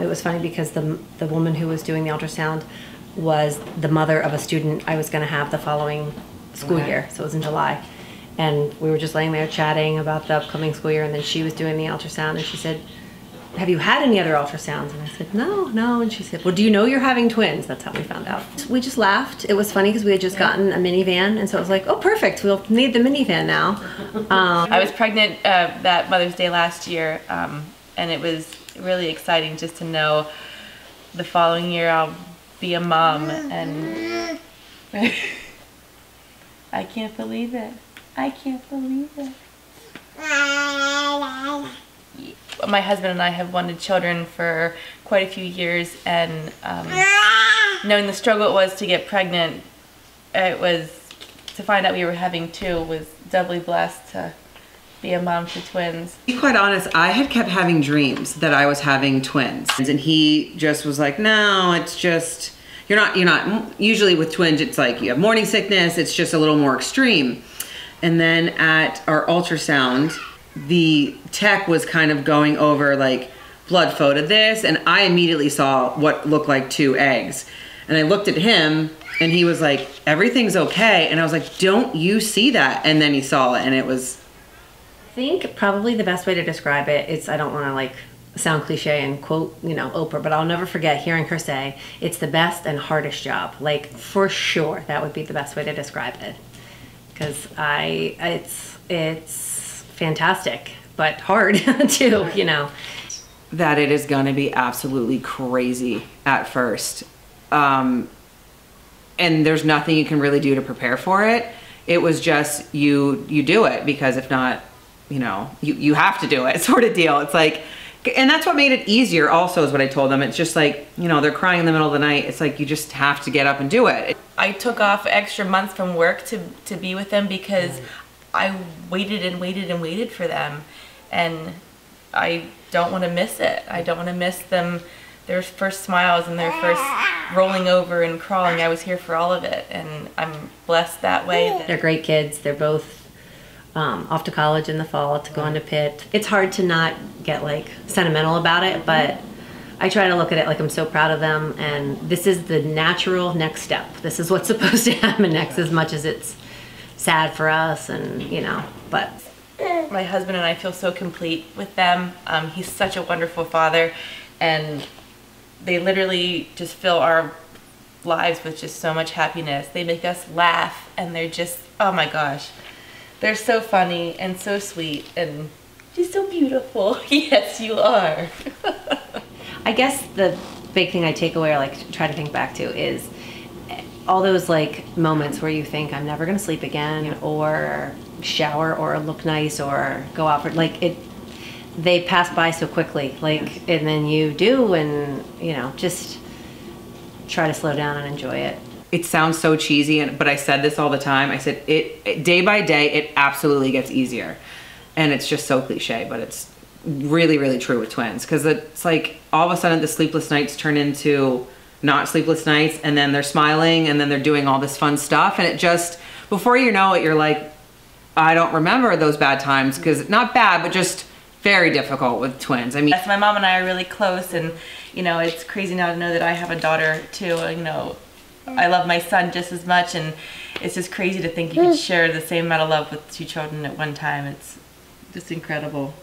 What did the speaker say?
It was funny because the woman who was doing the ultrasound was the mother of a student I was going to have the following school year, so it was in July. And we were just laying there chatting about the upcoming school year, and then she was doing the ultrasound, and she said, "Have you had any other ultrasounds?" And I said, no. And she said, "Well, do you know you're having twins?" That's how we found out. We just laughed. It was funny because we had just gotten a minivan, and so it was like, oh, perfect, we'll need the minivan now. I was pregnant that Mother's Day last year, and it was really exciting just to know the following year I'll be a mom, and I can't believe it. I can't believe it. My husband and I have wanted children for quite a few years, and knowing the struggle it was to get pregnant, it was to find out we were having two was doubly blessed to be a mom to twins. To be quite honest, I had kept having dreams that I was having twins, and he just was like, "No, it's just you're not." Usually with twins, it's like you have morning sickness. It's just a little more extreme. And then at our ultrasound, the tech was kind of going over like blood flow to this, and I immediately saw what looked like 2 eggs. And I looked at him and he was like, "Everything's okay." And I was like, "Don't you see that?" And then he saw it, and it was... I think probably the best way to describe it is, I don't want to like sound cliche and quote, you know, Oprah, but I'll never forget hearing her say, "It's the best and hardest job." Like, for sure, that would be the best way to describe it. Because it's fantastic, but hard too, you know. That it is gonna be absolutely crazy at first. And there's nothing you can really do to prepare for it. It was just, you do it, because if not, you know, you have to do it sort of deal. It's like, and that's what made it easier also, is what I told them. It's just like, you know, they're crying in the middle of the night. It's like, you just have to get up and do it. I took off extra months from work to be with them because I waited and waited and waited for them, and I don't want to miss it. I don't want to miss them, their first smiles and their first rolling over and crawling. I was here for all of it, and I'm blessed that way. They're great kids. They're both off to college in the fall to go into Pitt. It's hard to not get like sentimental about it, but I try to look at it like I'm so proud of them, and this is the natural next step. This is what's supposed to happen next, as much as it's sad for us, and you know, but. My husband and I feel so complete with them. He's such a wonderful father, and they literally just fill our lives with just so much happiness. They make us laugh, and they're just, oh my gosh. They're so funny and so sweet, and just so beautiful. Yes, you are. I guess the big thing I take away, or like try to think back to, is all those like moments where you think, I'm never gonna sleep again, or shower, or look nice, or go out for, like, they pass by so quickly, like, and then you do, and you know, just try to slow down and enjoy it. It sounds so cheesy, but I said this all the time. I said, it day by day, it absolutely gets easier. And it's just so cliche, but it's really, really true with twins. Because it's like, all of a sudden, the sleepless nights turn into not sleepless nights, and then they're smiling, and then they're doing all this fun stuff. And it just, before you know it, you're like, I don't remember those bad times, because not bad, but just very difficult with twins. I mean, yes, my mom and I are really close, and you know, it's crazy now to know that I have a daughter too. You know, I love my son just as much, and it's just crazy to think you could share the same amount of love with 2 children at one time. It's just incredible.